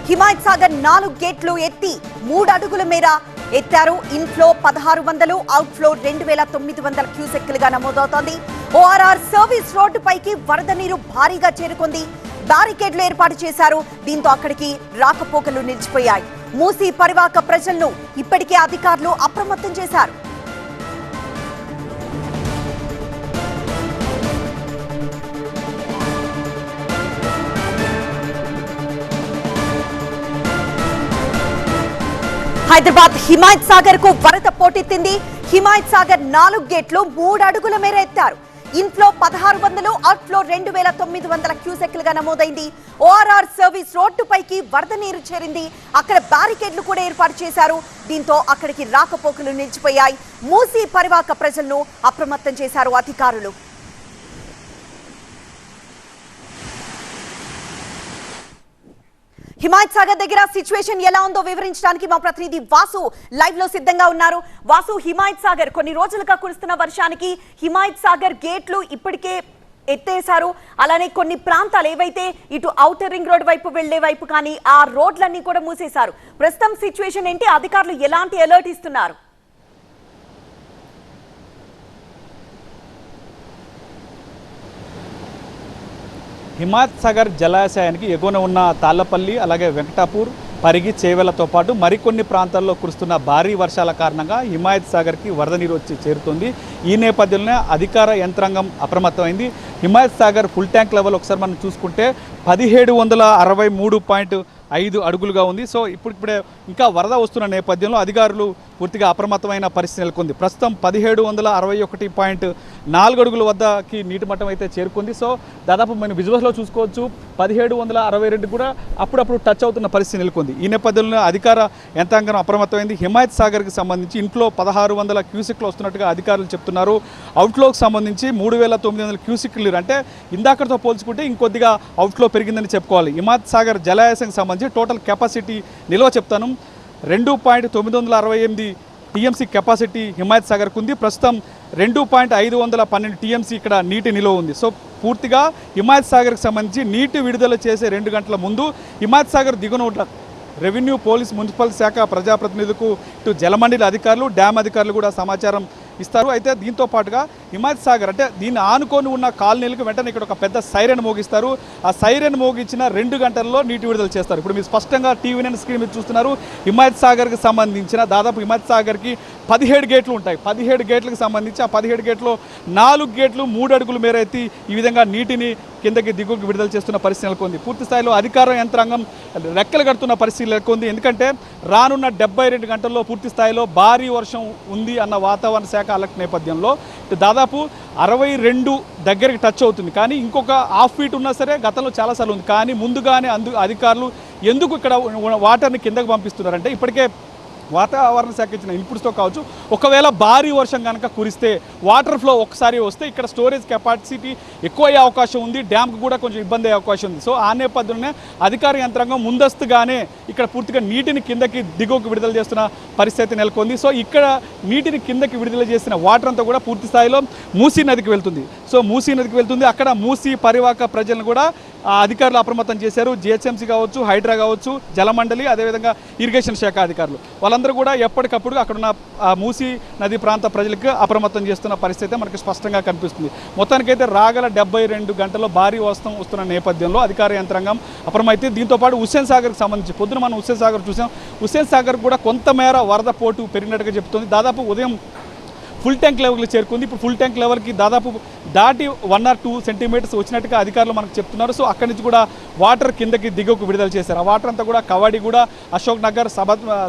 హిమాయత్ సాగర్ 4 గేట్లు ఎత్తి 3 అడుగుల మేర ఎత్తారు. Inflow 1600, outflow 2900 క్యూసెక్కులుగా నమోదవుతోంది. ఓఆర్ఆర్ సర్వీస్ రోడ్డుపైకి వరద నీరు భారీగా చేరుకుంది. బ్యారికేడ్లు ఏర్పాటు చేశారు. దీంతో అక్కడికి రాకపోకలు నిలిచిపోయాయి. మూసీ పరివాహక ప్రజలను ఇప్పటికే అధికారులు అప్రమత్తం చేశారు. హైదరాబాద్ హిమాయత్ సాగర్ కు వరద పోటెత్తింది. హిమాయత్ సాగర్ 4 గేట్లు 3 అడుగుల మేర ఎత్తారు. ఇన్ఫ్లో 1600, అవుట్ఫ్లో 2900 క్యూసెక్కులుగా నమోదైంది. ఓఆర్ఆర్ సర్వీస్ రోడ్డుపైకి వరద నీరు చేరింది. అక్కడ బ్యారికేడ్లు కూడా ఏర్పాటు చేశారు. దీంతో అక్కడికి రాకపోకలు నిలిచిపోయాయి. మూసీ పరివాహక ప్రజలను అప్రమత్తం చేశారు అధికారులు. హిమాయత్ సాగర్ దగ్గర సిచ్యువేషన్ ఎలా ఉందో వివరించడానికి మా ప్రతినిధి వాసు లైవ్ లో సిద్ధంగా ఉన్నారు. వాసు, హిమాయత్ సాగర్ కొన్ని రోజులుగా కురుస్తున్న వర్షానికి హిమాయత్ సాగర్ గేట్లు ఇప్పటికే ఎత్తేశారు. అలానే కొన్ని ప్రాంతాలు ఏవైతే ఇటు ఔటర్ రింగ్ రోడ్ వైపు వెళ్లే వైపు కానీ ఆ రోడ్లన్నీ కూడా మూసేశారు. ప్రస్తుతం సిచ్యువేషన్ ఏంటి? అధికారులు ఎలాంటి అలర్ట్ ఇస్తున్నారు? హిమాయత్ సాగర్ జలాశయానికి ఎగువన ఉన్న తాళ్లపల్లి, అలాగే వెంకటాపూర్, పరిగి, చేవెళ్లతో పాటు మరికొన్ని ప్రాంతాల్లో కురుస్తున్న భారీ వర్షాల కారణంగా హిమాయత్ సాగర్కి వరద నీరు వచ్చి చేరుతుంది. ఈ నేపథ్యంలోనే అధికార యంత్రాంగం అప్రమత్తమైంది. Himayat Sagar full tank level ఒకసారి మనం చూసుకుంటే 1763.5 అడుగులుగా ఉంది. సో ఇప్పుడిప్పుడే ఇంకా వరద వస్తున్న నేపథ్యంలో అధికారులు పూర్తిగా అప్రమత్తమైన పరిస్థితి నెలకొంది. ప్రస్తుతం 1761.4 అడుగుల వద్దకి నీటి మట్టం అయితే చేరుకుంది. సో దాదాపు మనం విజువల్స్లో చూసుకోవచ్చు 1762 కూడా అప్పుడప్పుడు టచ్ అవుతున్న పరిస్థితి నెలకొంది. ఈ నేపథ్యంలో అధికార యంత్రాంగం అప్రమత్తమైంది. హిమాయత్ సాగర్కి సంబంధించి ఇన్ఫ్లో 1600 క్యూసెక్లు వస్తున్నట్టుగా అధికారులు చెప్తున్నారు. అవుట్ఫ్లోకి సంబంధించి 3900 క్యూసెక్లు, అంటే ఇందాకతో పోల్చుకుంటే ఇంకొద్దిగా అవుట్ఫ్లో పెరిగిందని చెప్పుకోవాలి. హిమాయత్ సాగర్ జలాశయానికి సంబంధించి టోటల్ కెపాసిటీ నిల్వ చెప్తాను 2.968 టీఎంసీ కెపాసిటీ హిమాయత్ సాగర్కు ఉంది. ప్రస్తుతం 2.512 టీఎంసీ ఇక్కడ నీటి నిల్వ ఉంది. సో పూర్తిగా హిమాయత్ సాగర్కి సంబంధించి నీటి విడుదల చేసే 2 గంటల ముందు హిమాయత్ సాగర్ దిగున ఉన్న రెవెన్యూ, పోలీస్, మున్సిపల్ శాఖ ప్రజాప్రతినిధులకు ఇటు జలమండలి అధికారులు, డ్యామ్ అధికారులు కూడా సమాచారం ఇస్తారు. అయితే దీంతో పాటుగా హిమాయత్ సాగర్ అంటే దీన్ని ఆనుకొని ఉన్న కాలనీలకు వెంటనే ఇక్కడ ఒక పెద్ద సైరన్ మోగిస్తారు. ఆ సైరన్ మోగించిన 2 గంటల్లో నీటి విడుదల చేస్తారు. ఇప్పుడు మీరు స్పష్టంగా టీవీ నైన్ స్క్రీన్ మీద చూస్తున్నారు. హిమాయత్ సాగర్కి సంబంధించిన దాదాపు హిమాయత్ సాగర్కి 17 గేట్లు ఉంటాయి. 17 గేట్లకు సంబంధించి ఆ 17 గేట్లో 4 గేట్లు 3 అడుగుల మేర ఎత్తి ఈ విధంగా నీటిని కిందకి దిగువకి విడుదల చేస్తున్న పరిస్థితి నెలకొంది. పూర్తి స్థాయిలో అధికార యంత్రాంగం రెక్కలు కడుతున్న పరిస్థితి నెలకొంది. ఎందుకంటే రానున్న 72 గంటల్లో పూర్తి స్థాయిలో భారీ వర్షం ఉంది అన్న వాతావరణ శాఖ అలర్ట్ నేపథ్యంలో దాదాపు 62 దగ్గరికి టచ్ అవుతుంది. కానీ ఇంకొక హాఫ్ ఫీట్ ఉన్నా సరే గతంలో చాలాసార్లు ఉంది. కానీ ముందుగానే అధికారులు ఎందుకు ఇక్కడ వాటర్ని కిందకు పంపిస్తున్నారంటే ఇప్పటికే వాతావరణ శాఖ ఇచ్చిన ఇన్పుట్స్తో కావచ్చు, ఒకవేళ భారీ వర్షం కనుక కురిస్తే వాటర్ ఫ్లో ఒక్కసారి వస్తే ఇక్కడ స్టోరేజ్ కెపాసిటీ ఎక్కువ అయ్యే అవకాశం ఉంది. డ్యామ్కి కూడా కొంచెం ఇబ్బంది అయ్యే అవకాశం ఉంది. సో ఆ నేపథ్యంలోనే అధికార యంత్రాంగం ముందస్తుగానే ఇక్కడ పూర్తిగా నీటిని కిందకి దిగువకు విడుదల చేస్తున్న పరిస్థితి నెలకొంది. సో ఇక్కడ నీటిని కిందకి విడుదల చేసిన వాటర్ అంతా కూడా పూర్తి స్థాయిలో మూసీ నదికి వెళ్తుంది. సో మూసీ నదికి వెళ్తుంది. అక్కడ మూసీ పరివాహక ప్రజలను కూడా అధికారులు అప్రమత్తం చేశారు. జిహెచ్ఎంసీ కావచ్చు, హైడ్రా కావచ్చు, జలమండలి, అదేవిధంగా ఇరిగేషన్ శాఖ అధికారులు వాళ్ళందరూ కూడా ఎప్పటికప్పుడు అక్కడున్న మూసీ నది ప్రాంత ప్రజలకు అప్రమత్తం చేస్తున్న పరిస్థితి మనకి స్పష్టంగా కనిపిస్తుంది. మొత్తానికైతే రాగల 72 గంటల్లో భారీ వర్షం వస్తున్న నేపథ్యంలో అధికార యంత్రాంగం అప్రమత్తే. దీంతోపాటు హుస్సేన్ సాగర్కి సంబంధించి పొద్దున మనం హుస్సేన్ సాగర్ చూసాం. హుస్సేన్ సాగర్ కూడా కొంతమేర వరద పోటు పెరిగినట్టుగా చెప్తుంది. దాదాపు ఉదయం ఫుల్ ట్యాంక్ లెవెల్కి చేరుకుంది. ఇప్పుడు ఫుల్ ట్యాంక్ లెవెల్కి దాదాపు దాటి 1 or 2 సెంటీమీటర్స్ వచ్చినట్టుగా అధికారులు మనకు చెప్తున్నారు. సో అక్కడి నుంచి కూడా వాటర్ కిందకి దిగువకు విడుదల చేశారు. ఆ వాటర్ అంతా కూడా కవాడిగూడ, అశోక్ నగర్,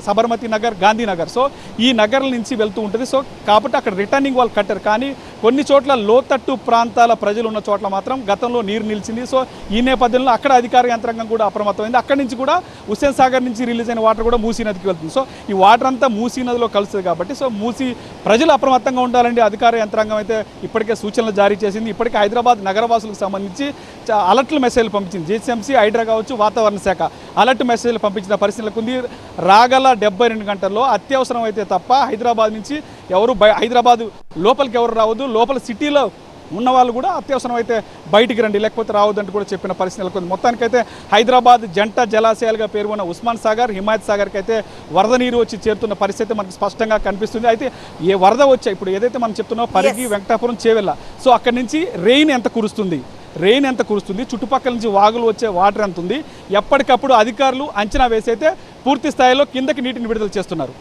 సబర్మతి నగర్, గాంధీనగర్, సో ఈ నగర్ల నుంచి వెళ్తూ ఉంటుంది. సో కాబట్టి అక్కడ రిటర్నింగ్ వాళ్ళు కట్టారు. కానీ కొన్ని చోట్ల లోతట్టు ప్రాంతాల ప్రజలు ఉన్న చోట్ల మాత్రం గతంలో నీరు నిలిచింది. సో ఈ నేపథ్యంలో అక్కడ అధికార యంత్రాంగం కూడా అప్రమత్తమైంది. అక్కడి నుంచి కూడా హుస్సేన్ సాగర్ నుంచి రిలీజ్ అయిన వాటర్ కూడా మూసీ నదికి వెళ్తుంది. సో ఈ వాటర్ అంతా మూసీ నదిలో కలుస్తుంది కాబట్టి సో మూసీ ప్రజలు అప్రమత్తంగా ఉండాలండి. అధికార యంత్రాంగం అయితే ఇప్పటికే సూచనలు జారీ చేసింది. ఇప్పటికే హైదరాబాద్ నగరవాసులకు సంబంధించి అలర్ట్ల మెసేజ్లు పంపించింది. జిహెచ్ఎంసీ, హైడ్రా కావచ్చు, వాతావరణ శాఖ అలర్ట్ మెసేజ్లు పంపించిన పరిస్థితులకు ఉంది. రాగల 72 గంటల్లో అత్యవసరం అయితే తప్ప హైదరాబాద్ నుంచి ఎవరు హైదరాబాద్ లోపలికి ఎవరు రావద్దు. లోపల సిటీలో ఉన్న వాళ్ళు కూడా అత్యవసరం అయితే బయటికి రండి, లేకపోతే రావద్దంటూ కూడా చెప్పిన పరిస్థితి నెలకొంది. మొత్తానికైతే హైదరాబాద్ జంట జలాశయాలుగా పేరున్న ఉస్మాన్ సాగర్, హిమాయత్ సాగర్కి అయితే వరద నీరు వచ్చి చేరుతున్న పరిస్థితి మనకు స్పష్టంగా కనిపిస్తుంది. అయితే ఏ వరద వచ్చాయి ఇప్పుడు ఏదైతే మనం చెప్తున్నామో పరిగి, వెంకటాపురం, చేవెళ్ళ, సో అక్కడి నుంచి రెయిన్ ఎంత కురుస్తుంది, చుట్టుపక్కల నుంచి వాగులు వచ్చే వాటర్ ఎంత ఉంది, ఎప్పటికప్పుడు అధికారులు అంచనా వేసి అయితే పూర్తి స్థాయిలో కిందకి నీటిని విడుదల చేస్తున్నారు.